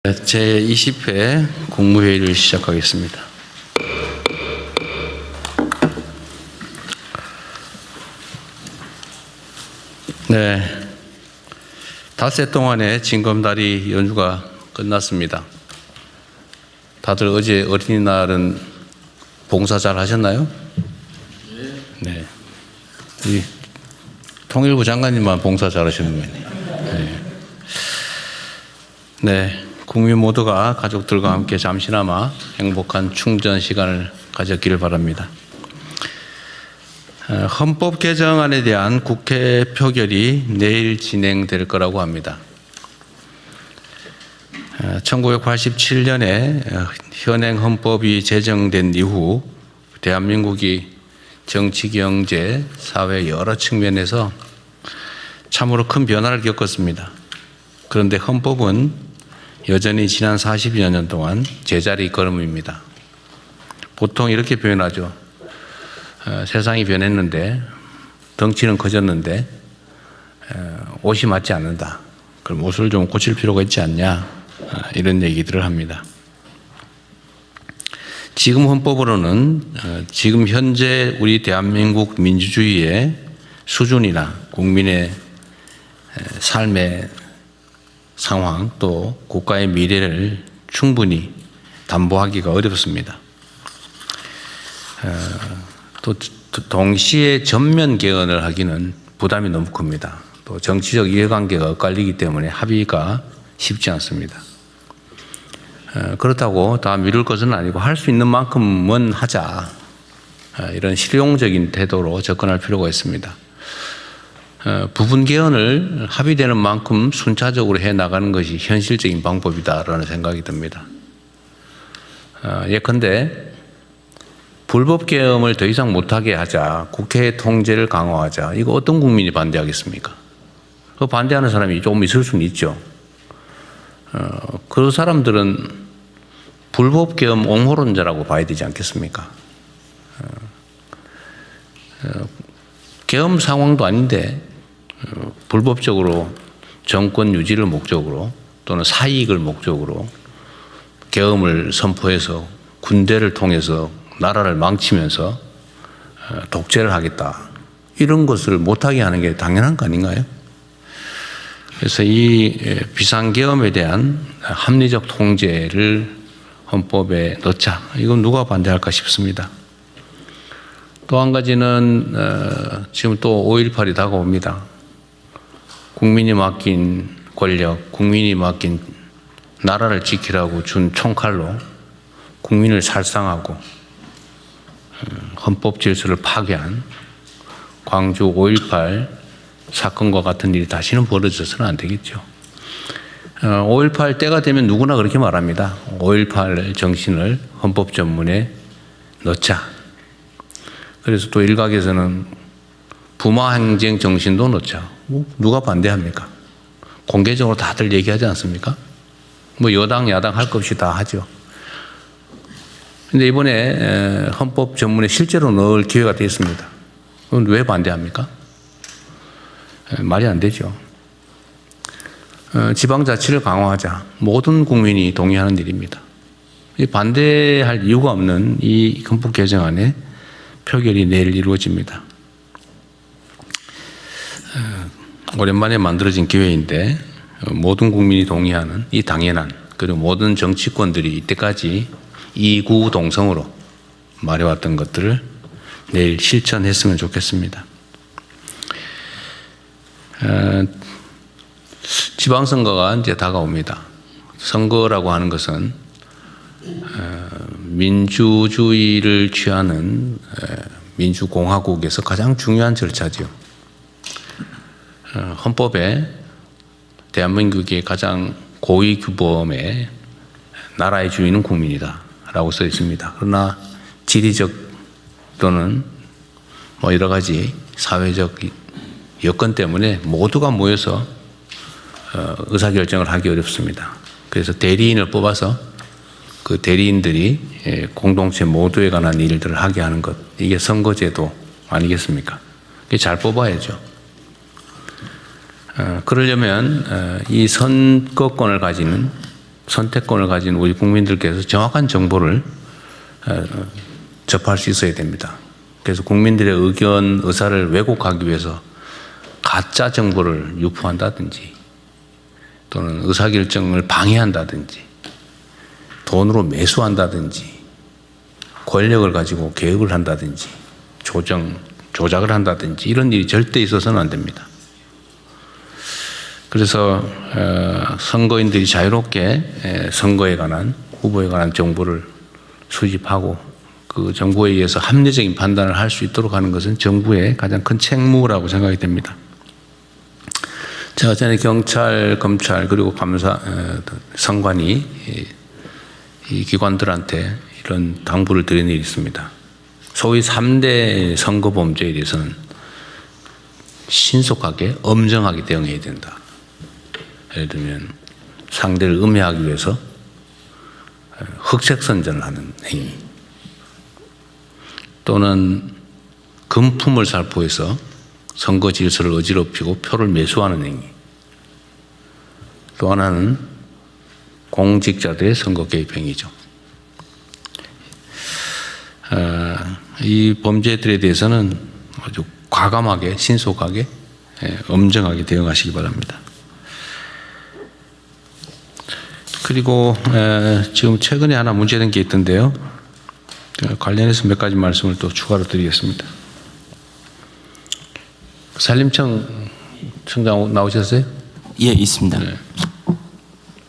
제20회 국무회의를 시작하겠습니다. 네, 닷새 동안의 징검다리 연주가 끝났습니다. 다들 어제 어린이날은 봉사 잘 하셨나요? 네. 이 통일부 장관님만 봉사 잘 하시는군요. 네. 네. 국민 모두가 가족들과 함께 잠시나마 행복한 충전 시간을 가졌기를 바랍니다. 헌법 개정안에 대한 국회 표결이 내일 진행될 거라고 합니다. 1987년에 현행 헌법이 제정된 이후 대한민국이 정치, 경제, 사회 여러 측면에서 참으로 큰 변화를 겪었습니다. 그런데 헌법은 여전히 지난 40여 년 동안 제자리 걸음입니다. 보통 이렇게 표현하죠. 세상이 변했는데 덩치는 커졌는데 옷이 맞지 않는다. 그럼 옷을 좀 고칠 필요가 있지 않냐. 이런 얘기들을 합니다. 지금 헌법으로는 지금 현재 우리 대한민국 민주주의의 수준이나 국민의 삶의 상황 또 국가의 미래를 충분히 담보하기가 어렵습니다. 또 동시에 전면 개헌을 하기는 부담이 너무 큽니다. 또 정치적 이해관계가 엇갈리기 때문에 합의가 쉽지 않습니다. 그렇다고 다 미룰 것은 아니고 할 수 있는 만큼은 하자. 이런 실용적인 태도로 접근할 필요가 있습니다. 부분 개헌을 합의되는 만큼 순차적으로 해 나가는 것이 현실적인 방법이다라는 생각이 듭니다. 예컨대 불법 계엄을 더 이상 못하게 하자, 국회 통제를 강화하자. 이거 어떤 국민이 반대하겠습니까? 그 반대하는 사람이 조금 있을 수는 있죠. 그 사람들은 불법 계엄 옹호론자라고 봐야 되지 않겠습니까? 계엄 상황도 아닌데 불법적으로 정권 유지를 목적으로 또는 사익을 목적으로 계엄을 선포해서 군대를 통해서 나라를 망치면서 독재를 하겠다. 이런 것을 못하게 하는 게 당연한 거 아닌가요? 그래서 이 비상계엄에 대한 합리적 통제를 헌법에 넣자. 이건 누가 반대할까 싶습니다. 또 한 가지는 지금 또 5.18이 다가옵니다. 국민이 맡긴 권력, 국민이 맡긴 나라를 지키라고 준 총칼로 국민을 살상하고 헌법 질서를 파괴한 광주 5.18 사건과 같은 일이 다시는 벌어져서는 안 되겠죠. 5.18 때가 되면 누구나 그렇게 말합니다. 5.18 정신을 헌법 전문에 넣자. 그래서 또 일각에서는 부마행정 정신도 넣자. 누가 반대합니까? 공개적으로 다들 얘기하지 않습니까? 뭐 여당, 야당 할 것 없이 다 하죠. 근데 이번에 헌법 전문에 실제로 넣을 기회가 되었습니다. 그럼 왜 반대합니까? 말이 안 되죠. 지방자치를 강화하자. 모든 국민이 동의하는 일입니다. 반대할 이유가 없는 이 헌법 개정안에 표결이 내일 이루어집니다. 오랜만에 만들어진 기회인데 모든 국민이 동의하는 이 당연한 그리고 모든 정치권들이 이때까지 이구동성으로 말해왔던 것들을 내일 실천했으면 좋겠습니다. 지방선거가 이제 다가옵니다. 선거라고 하는 것은 민주주의를 취하는 민주공화국에서 가장 중요한 절차죠. 헌법에 대한민국의 가장 고위 규범의 나라의 주인은 국민이다 라고 써 있습니다. 그러나 지리적 또는 뭐 여러 가지 사회적 여건 때문에 모두가 모여서 의사결정을 하기 어렵습니다. 그래서 대리인을 뽑아서 그 대리인들이 공동체 모두에 관한 일들을 하게 하는 것, 이게 선거제도 아니겠습니까? 잘 뽑아야죠. 그러려면 이 선거권을 가지는 선택권을 가진 우리 국민들께서 정확한 정보를 접할 수 있어야 됩니다. 그래서 국민들의 의견, 의사를 왜곡하기 위해서 가짜 정보를 유포한다든지 또는 의사결정을 방해한다든지 돈으로 매수한다든지 권력을 가지고 개혁을 한다든지 조작을 한다든지 이런 일이 절대 있어서는 안 됩니다. 그래서 선거인들이 자유롭게 선거에 관한 후보에 관한 정보를 수집하고 그 정보에 의해서 합리적인 판단을 할 수 있도록 하는 것은 정부의 가장 큰 책무라고 생각이 됩니다. 제가 전에 경찰, 검찰 그리고 감사, 선관위 이 기관들한테 이런 당부를 드린 일이 있습니다. 소위 3대 선거 범죄에 대해서는 신속하게 엄정하게 대응해야 된다. 예를 들면 상대를 음해하기 위해서 흑색선전을 하는 행위 또는 금품을 살포해서 선거 질서를 어지럽히고 표를 매수하는 행위 또 하나는 공직자들의 선거 개입 행위죠. 이 범죄들에 대해서는 아주 과감하게 신속하게 엄정하게 대응하시기 바랍니다. 그리고 지금 최근에 하나 문제된 게 있던데요. 관련해서 몇 가지 말씀을 또 추가로 드리겠습니다. 산림청 청장 나오셨어요? 예, 있습니다. 네.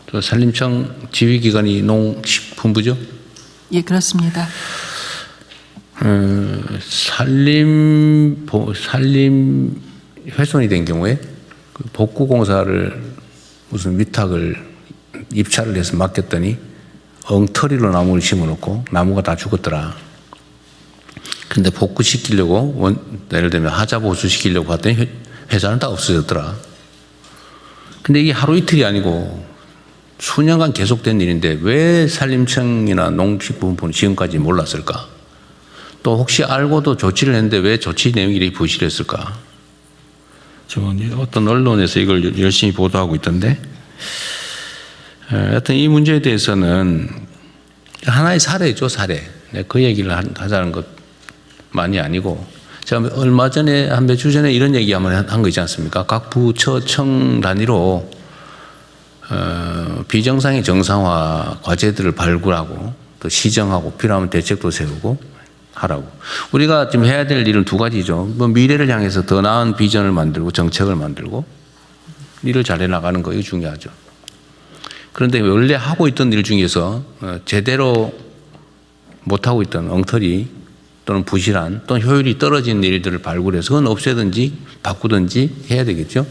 또 산림청 지휘기관이 농식품부죠? 예, 그렇습니다. 산림 훼손이 된 경우에 그 복구공사를 무슨 위탁을 입찰을 해서 맡겼더니 엉터리로 나무를 심어놓고 나무가 다 죽었더라. 근데 복구시키려고 예를 들면 하자 보수시키려고 봤더니 회사는 다 없어졌더라. 근데 이게 하루 이틀이 아니고 수년간 계속된 일인데 왜 산림청이나 농식품부는 지금까지 몰랐을까? 또 혹시 알고도 조치를 했는데 왜 조치 내용이 이렇게 부실했을까? 지금 어떤 언론에서 이걸 열심히 보도하고 있던데 하여튼 이 대해서는 하나의 사례죠, 사례. 그 얘기를 하자는 것만이 아니고 제가 얼마 전에 한 몇 주 전에 이런 얘기 한번 한 거 있지 않습니까? 각 부처청 단위로 비정상의 정상화 과제들을 발굴하고 또 시정하고 필요하면 대책도 세우고 하라고. 우리가 지금 해야 될 일은 두 가지죠. 뭐 미래를 향해서 더 나은 비전을 만들고 정책을 만들고 일을 잘해 나가는 거 이거 중요하죠. 그런데 원래 하고 있던 일 중에서 제대로 못하고 있던 엉터리 또는 부실한 또는 효율이 떨어진 일들을 발굴해서 그건 없애든지 바꾸든지 해야 되겠죠.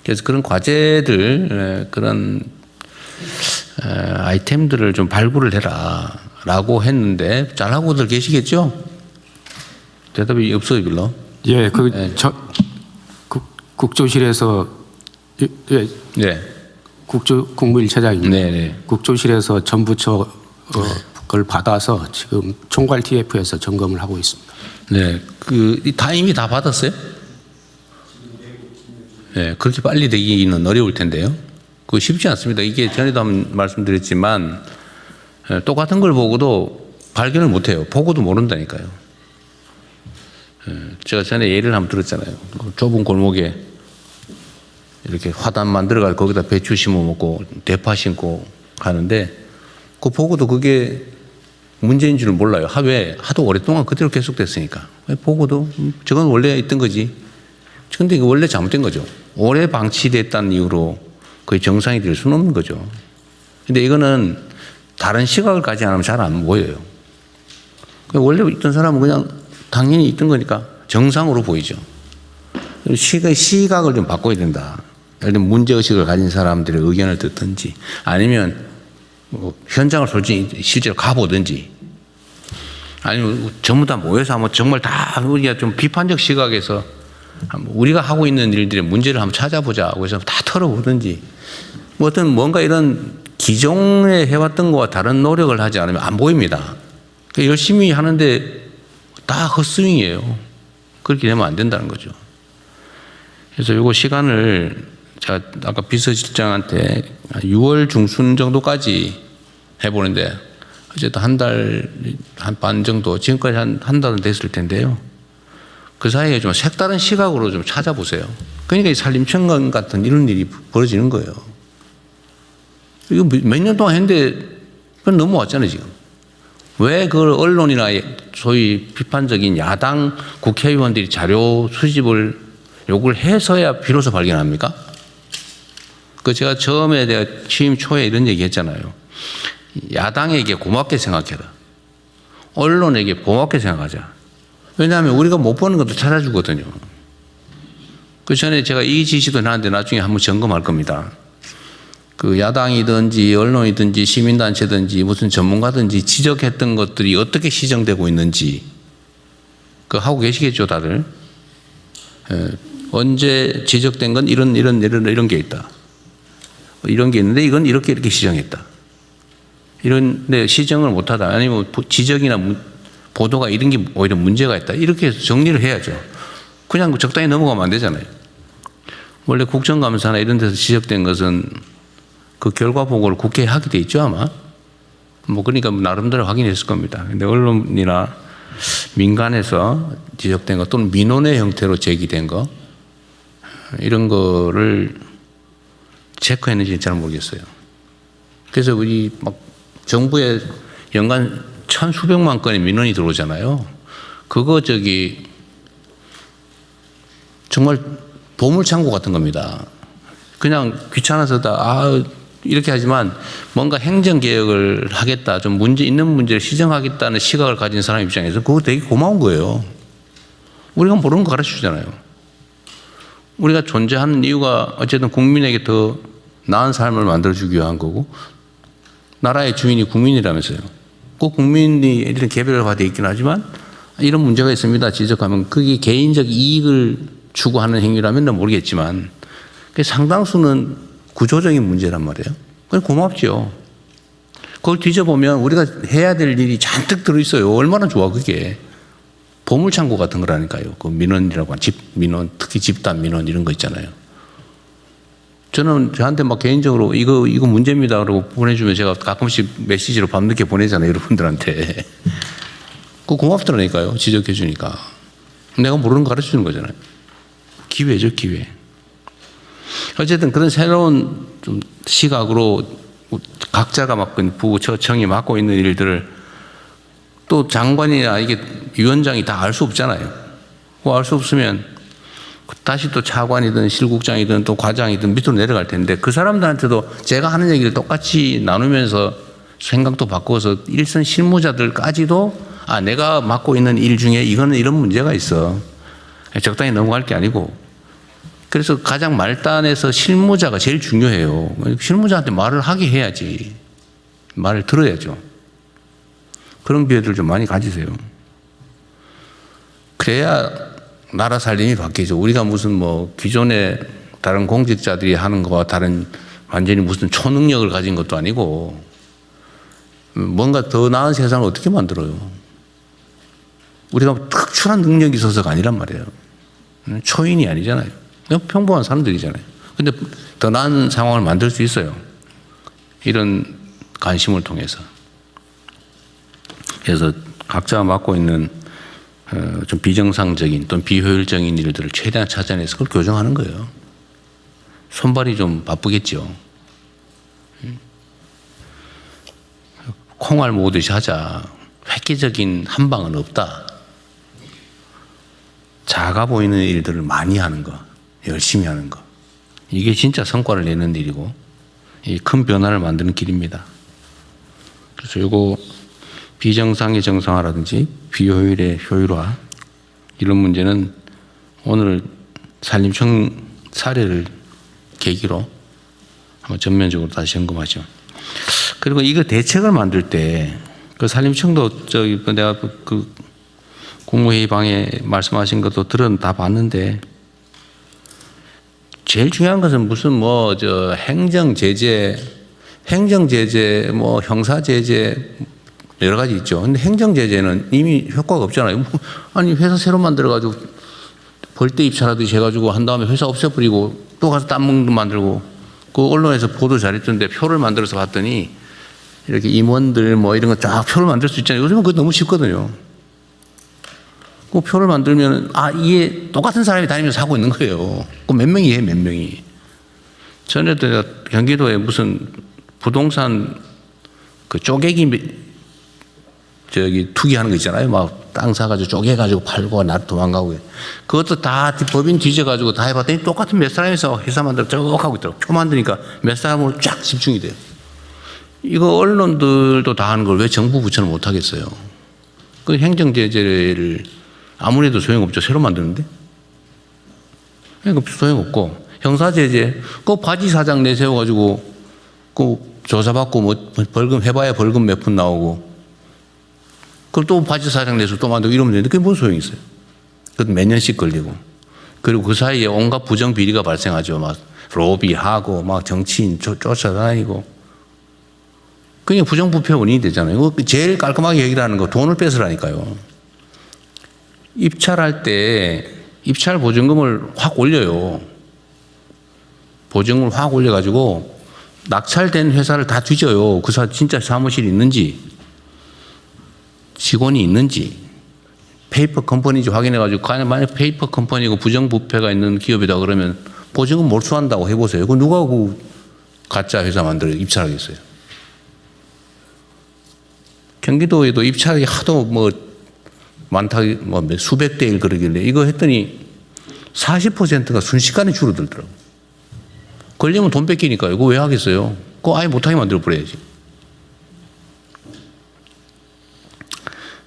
그래서 그런 과제들 그런 아이템들을 좀 발굴을 해라 라고 했는데 잘하고들 계시겠죠? 대답이 없어요 별로. 예, 국조실에서 예, 네. 국무일차장입니다. 네. 국조실에서 전부처 그걸 받아서 지금 총괄 TF에서 점검을 하고 있습니다. 네, 다 이미 다 받았어요? 네, 그렇게 빨리 되기는 어려울 텐데요. 그거 쉽지 않습니다. 이게 전에도 한번 말씀드렸지만 똑같은 걸 보고도 발견을 못해요. 보고도 모른다니까요. 제가 전에 예를 한번 들었잖아요. 좁은 골목에 이렇게 화단 만들어가지고 거기다 배추 심어먹고 대파 심고 가는데 그 보고도 그게 문제인 줄을 몰라요. 왜? 하도 오랫동안 그대로 계속됐으니까. 보고도 저건 원래 있던 거지. 그런데 이거 원래 잘못된 거죠. 오래 방치됐다는 이유로 거의 정상이 될 수는 없는 거죠. 근데 이거는 다른 시각을 가지 않으면 잘 안 보여요. 원래 있던 사람은 그냥 당연히 있던 거니까 정상으로 보이죠. 시각을 좀 바꿔야 된다. 예를 들면 문제의식을 가진 사람들의 의견을 듣든지 아니면 뭐 현장을 솔직히 실제로 가보든지 아니면 전부 다 모여서 한번 정말 다 우리가 좀 비판적 시각에서 우리가 하고 있는 일들의 문제를 한번 찾아보자고 해서 다 털어보든지 뭐 어떤 뭔가 이런 기존에 해왔던 것과 다른 노력을 하지 않으면 안 보입니다. 열심히 하는데 다 헛스윙이에요. 그렇게 되면 안 된다는 거죠. 그래서 이거 시간을 제가 아까 비서실장한테 6월 중순 정도까지 해보는데 어쨌든 한 달 한 반 정도 지금까지 한 달은 됐을 텐데요. 그 사이에 좀 색다른 시각으로 좀 찾아보세요. 그러니까 이 산림청관 같은 이런 일이 벌어지는 거예요. 이거 몇 년 동안 했는데 그건 넘어왔잖아요, 지금. 왜 그걸 언론이나 소위 비판적인 야당 국회의원들이 자료 수집을 요구를 해서야 비로소 발견합니까? 그 제가 처음에 내가 취임 초에 이런 얘기 했잖아요. 야당에게 고맙게 생각해라. 언론에게 고맙게 생각하자. 왜냐하면 우리가 못 보는 것도 찾아주거든요. 그 전에 제가 이 지시도 나는데 나중에 한번 점검할 겁니다. 그 야당이든지 언론이든지 시민단체든지 무슨 전문가든지 지적했던 것들이 어떻게 시정되고 있는지 그 하고 계시겠죠, 다들. 언제 지적된 건 이런 게 있다. 이런 게 있는데 이건 이렇게 시정했다. 이런데 시정을 못하다. 아니면 지적이나 보도가 이런 게 오히려 문제가 있다. 이렇게 해서 정리를 해야죠. 그냥 적당히 넘어가면 안 되잖아요. 원래 국정감사나 이런 데서 지적된 것은 그 결과 보고를 국회에 하게 돼 있죠, 아마. 그러니까 나름대로 확인했을 겁니다. 근데 언론이나 민간에서 지적된 것 또는 민원의 형태로 제기된 거 이런 거를 체크했는지 잘 모르겠어요. 그래서 우리 막 정부에 연간 천수백만 건의 민원이 들어오잖아요. 그거 정말 보물창고 같은 겁니다. 그냥 귀찮아서 이렇게 하지만 뭔가 행정개혁을 하겠다, 좀 문제 있는 문제를 시정하겠다는 시각을 가진 사람 입장에서 그거 되게 고마운 거예요. 우리가 모르는 거 가르쳐 주잖아요. 우리가 존재하는 이유가 어쨌든 국민에게 더 나은 삶을 만들어주기 위한 거고 나라의 주인이 국민이라면서요. 꼭 국민이 이런 개별화되어 있긴 하지만 이런 문제가 있습니다 지적하면 그게 개인적 이익을 추구하는 행위라면 난 모르겠지만 상당수는 구조적인 문제란 말이에요. 그건 고맙죠. 그걸 뒤져보면 우리가 해야 될 일이 잔뜩 들어있어요. 얼마나 좋아 그게. 보물창고 같은 거라니까요. 그 민원이라고 민원, 특히 집단 민원 이런 거 있잖아요. 저는 저한테 막 개인적으로 이거 문제입니다 그러고 보내주면 제가 가끔씩 메시지로 밤늦게 보내잖아요. 여러분들한테. 그거 고맙더라니까요. 지적해 주니까. 내가 모르는 거 가르쳐 주는 거잖아요. 기회죠, 기회. 어쨌든 그런 새로운 좀 시각으로 각자가 맡은 부처청이 맡고 있는 일들을 또 장관이나 이게 위원장이 다 알 수 없잖아요. 알 수 없으면 다시 또 차관이든 실국장이든 또 과장이든 밑으로 내려갈 텐데 그 사람들한테도 제가 하는 얘기를 똑같이 나누면서 생각도 바꿔서 일선 실무자들까지도 내가 맡고 있는 일 중에 이거는 이런 문제가 있어. 적당히 넘어갈 게 아니고. 그래서 가장 말단에서 실무자가 제일 중요해요. 실무자한테 말을 하게 해야지. 말을 들어야죠. 그런 기회들 좀 많이 가지세요. 그래야 나라 살림이 바뀌죠. 우리가 무슨 기존의 다른 공직자들이 하는 거와 다른 완전히 무슨 초능력을 가진 것도 아니고 뭔가 더 나은 세상을 어떻게 만들어요. 우리가 특출한 능력이 있어서가 아니란 말이에요. 초인이 아니잖아요. 그냥 평범한 사람들이잖아요. 근데 더 나은 상황을 만들 수 있어요. 이런 관심을 통해서. 그래서 각자가 맡고 있는 좀 비정상적인 또는 비효율적인 일들을 최대한 찾아내서 그걸 교정하는 거예요. 손발이 좀 바쁘겠죠. 콩알 모으듯이 하자. 획기적인 한 방은 없다. 작아 보이는 일들을 많이 하는 거, 열심히 하는 거. 이게 진짜 성과를 내는 일이고 이 큰 변화를 만드는 길입니다. 그래서 이거 비정상의 정상화라든지 비효율의 효율화 이런 문제는 오늘 산림청 사례를 계기로 한번 전면적으로 다시 점검하죠. 그리고 이거 대책을 만들 때 그 산림청도 내가 그 국무회의 방에 말씀하신 것도 다 봤는데 제일 중요한 것은 무슨 행정 제재, 형사 제재 여러 가지 있죠. 근데 행정 제재는 이미 효과가 없잖아요. 아니 회사 새로 만들어가지고 벌떼 입찰하듯이 해가지고 한 다음에 회사 없애버리고 또 가서 딴 muntu 만들고 그 언론에서 보도 잘했던데 표를 만들어서 봤더니 이렇게 임원들 뭐 이런 거 쫙 표를 만들 수 있잖아요. 요즘은 그거 너무 쉽거든요. 그 표를 만들면 이게 똑같은 사람이 다니면서 하고 있는 거예요. 그 몇 명이 해, 몇 명이. 전에 경기도에 무슨 부동산 그 쪼개기 투기하는 거 있잖아요. 막 땅 사가지고 쪼개가지고 팔고 나 도망가고. 그것도 다 법인 뒤져가지고 다 해봤더니 똑같은 몇 사람에서 회사 만들어 쭉 하고 있더라고. 표 만드니까 몇 사람으로 쫙 집중이 돼요. 이거 언론들도 다 하는 걸 왜 정부 부처는 못 하겠어요? 그 행정제재를 아무래도 소용없죠. 새로 만드는데. 그러니까 소용없고. 형사제재, 그 바지 사장 내세워가지고 그 조사받고 뭐 벌금 해봐야 벌금 몇 푼 나오고. 그걸 또 바지 사장 내서 또 만들고 이러면 되는데 그게 뭔 소용이 있어요? 그것도 몇 년씩 걸리고. 그리고 그 사이에 온갖 부정 비리가 발생하죠. 막 로비하고 막 정치인 쫓아다니고. 그게 부정부패 원인이 되잖아요. 제일 깔끔하게 얘기를 거 돈을 뺏으라니까요. 입찰할 때 입찰 보증금을 확 올려요. 보증금을 확 올려가지고 낙찰된 회사를 다 뒤져요. 그 진짜 사무실이 있는지 직원이 있는지 페이퍼 컴퍼니인지 확인해가지고 만약 페이퍼 컴퍼니고 부정부패가 있는 기업이다 그러면 보증금 몰수한다고 해보세요. 그 누가 그 가짜 회사 만들어 입찰하겠어요? 경기도에도 입찰이 하도 뭐 많다, 뭐 수백 대 1 그러길래 이거 했더니 40%가 순식간에 줄어들더라고. 걸리면 돈 뺏기니까요. 그거 왜 하겠어요? 그거 아예 못하게 만들어 버려야지.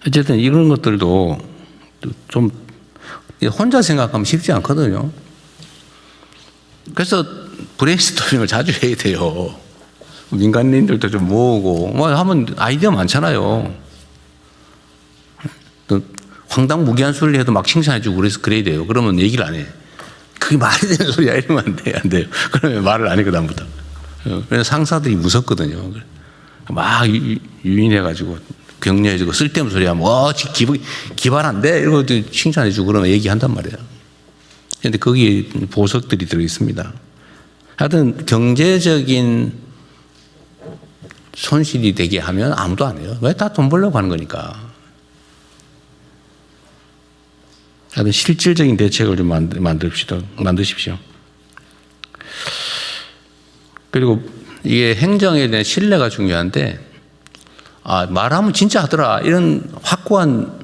어쨌든 이런 것들도 좀 혼자 생각하면 쉽지 않거든요. 그래서 브레인스토밍을 자주 해야 돼요. 민간인들도 좀 모으고 뭐 하면 아이디어 많잖아요. 또 황당무계한 소리를 해도 막 칭찬해주고 그래야 돼요. 그러면 얘기를 안 해. 그게 말이 되는 소리야 이러면 안 돼요. 그러면 말을 안 해 그다음부터. 왜냐면 상사들이 무섭거든요. 막 유인해가지고 격려해주고 쓸데없는 소리 하면 기발한데 이러고 칭찬해주고 그러면 얘기한단 말이에요. 그런데 거기에 보석들이 들어있습니다. 하여튼 경제적인 손실이 되게 하면 아무도 안 해요. 왜? 다 돈 벌려고 하는 거니까. 하여튼 실질적인 대책을 좀 만드십시오. 그리고 이게 행정에 대한 신뢰가 중요한데 말하면 진짜 하더라 이런 확고한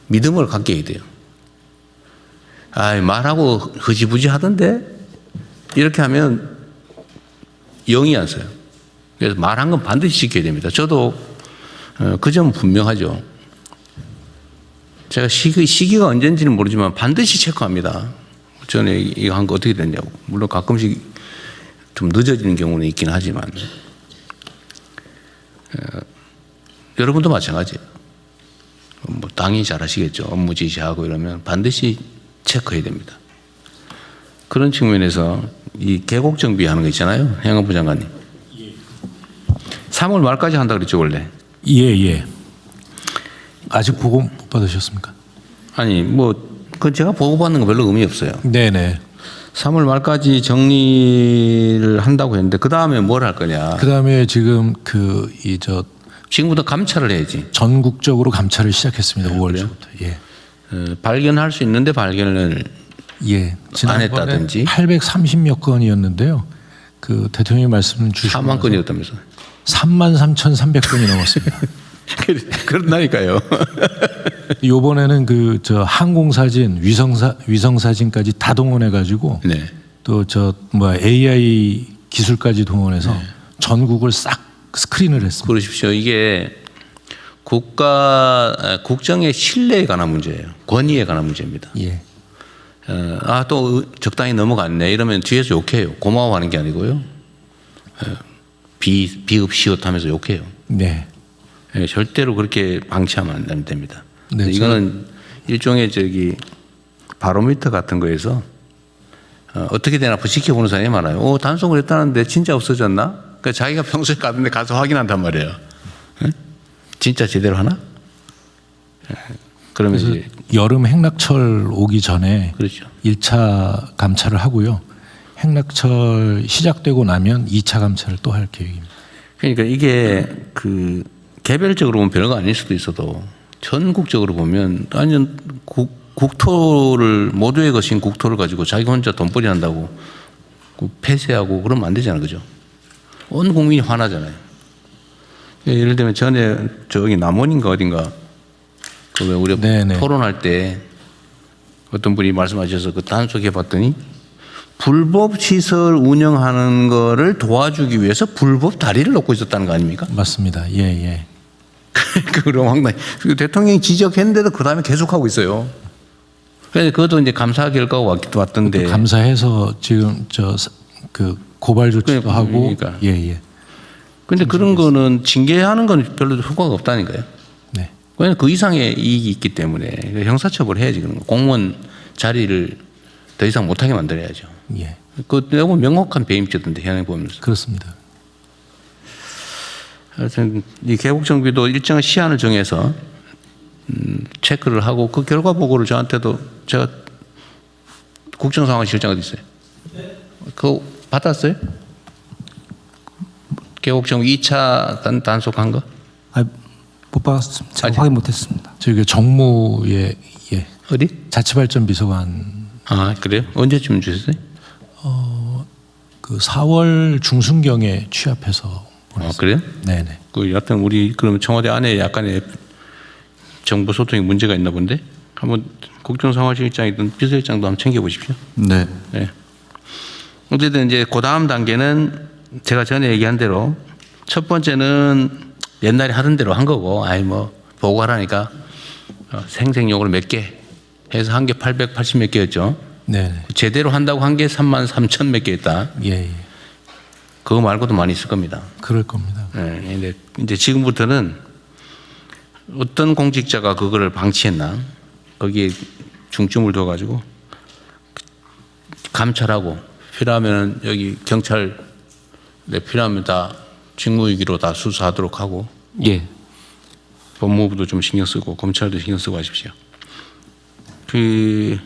믿음을 갖게 해야 돼요. 말하고 흐지부지 하던데 이렇게 하면 영이 안 써요. 그래서 말한 건 반드시 지켜야 됩니다. 저도 그 점은 분명하죠. 제가 시기가 언제인지는 모르지만 반드시 체크합니다. 전에 이거 한 거 어떻게 됐냐고. 물론 가끔씩 좀 늦어지는 경우는 있긴 하지만 여러분도 마찬가지예요. 뭐 당연히 잘 하시겠죠. 업무 지시하고 이러면 반드시 체크해야 됩니다. 그런 측면에서 이 계곡 정비하는 거 있잖아요. 행안부 장관님. 3월 말까지 한다 그랬죠 원래. 예. 아직 보고 못 받으셨습니까? 아니 그 제가 보고받는 거 별로 의미 없어요. 네네. 3월 말까지 정리를 한다고 했는데 그 다음에 뭘 할 거냐. 그 다음에 지금 지금부터 감찰을 해야지. 전국적으로 감찰을 시작했습니다. 5월 초부터. 예. 발견할 수 있는데 발견을 안 했다든지. 830여 건이었는데요. 그 대통령이 말씀 주시고 4만 건이었다면서. 33,300건이 넘었습니다. 그런다니까요. 이번에는 항공사진, 위성사진까지 다 동원해가지고 네. 또 AI 기술까지 동원해서 전국을 싹 스크린을 했습니다. 그러십시오. 이게 국정의 신뢰에 관한 문제예요. 권위에 관한 문제입니다. 예. 또 적당히 넘어갔네 이러면 뒤에서 욕해요. 고마워하는 게 아니고요. 비읍시옷하면서 욕해요. 네. 절대로 그렇게 방치하면 안 됩니다. 네, 이거는 일종의 바로미터 같은 거에서 어떻게 되나 지켜보는 사람이 많아요. 단속을 했다는데 진짜 없어졌나? 그러니까 자기가 평소에 가는데 가서 확인한단 말이에요. 진짜 제대로 하나? 그러면 그래서 이제 여름 행락철 오기 전에 그렇죠. 1차 감찰을 하고요. 행락철 시작되고 나면 2차 감찰을 또 할 계획입니다. 그러니까 이게 그 개별적으로 보면 별거 아닐 수도 있어도 전국적으로 보면 완전 국토를 모두의 것인 국토를 가지고 자기 혼자 돈벌이 한다고 그 폐쇄하고 그러면 안 되잖아요, 그죠? 온 국민이 화나잖아요. 예를 들면 전에 저기 남원인가 어딘가 그 왜 우리 네네. 토론할 때 어떤 분이 말씀하셔서 그 단속해 봤더니 불법 시설 운영하는 거를 도와주기 위해서 불법 다리를 놓고 있었다는 거 아닙니까? 맞습니다. 예, 예. 그럼 황당히 대통령이 지적했는데도 그 다음에 계속하고 있어요. 그래서 그것도 이제 감사 결과가 왔던데. 감사해서 지금 그 고발 조치도 하고. 그러니까. 예, 예. 근데 그런 거는 징계하는 건 별로 효과가 없다니까요. 네. 왜냐하면 그 이상의 이익이 있기 때문에 형사처벌 해야지 그런 거. 공무원 자리를 더 이상 못하게 만들어야죠. 예. 그 너무 명확한 배임죄던데 현행 보면서. 그렇습니다. 하여튼 이 개국 정비도 일정한 시한을 정해서 체크를 하고 그 결과 보고를 저한테도 제가 국정상황실장 어디 있어요? 그거 받았어요? 개국 정비 2차 단속한 거? 못 받았습니다. 제가 아직- 확인 못했습니다. 저기 정무의 예. 어디? 자치발전 비서관 아 그래요? 언제쯤 주셨어요? 그 4월 중순경에 취합해서 보냈습니다. 그래요? 네네. 그 여튼 우리 그럼 청와대 안에 약간의 정보 소통에 문제가 있나 본데 한번 국정상황실장이든 비서실장도 한번 챙겨보십시오. 네. 네. 어쨌든 이제 그 다음 단계는 제가 전에 얘기한 대로 첫 번째는 옛날에 하던 대로 한 거고, 아이 뭐 보고하라니까 생색용으로 몇 개 해서 한 개 880 몇 개였죠. 네네. 제대로 한다고 한 게 33,000 몇 개였다. 예, 예. 그거 말고도 많이 있을 겁니다. 그럴 겁니다. 네, 근데 이제 지금부터는 어떤 공직자가 그거를 방치했나 거기에 중점을 둬가지고 감찰하고 필요하면 여기 경찰 필요하면 다 직무유기로 다 수사하도록 하고 예. 법무부도 좀 신경 쓰고 검찰도 신경 쓰고 하십시오. 그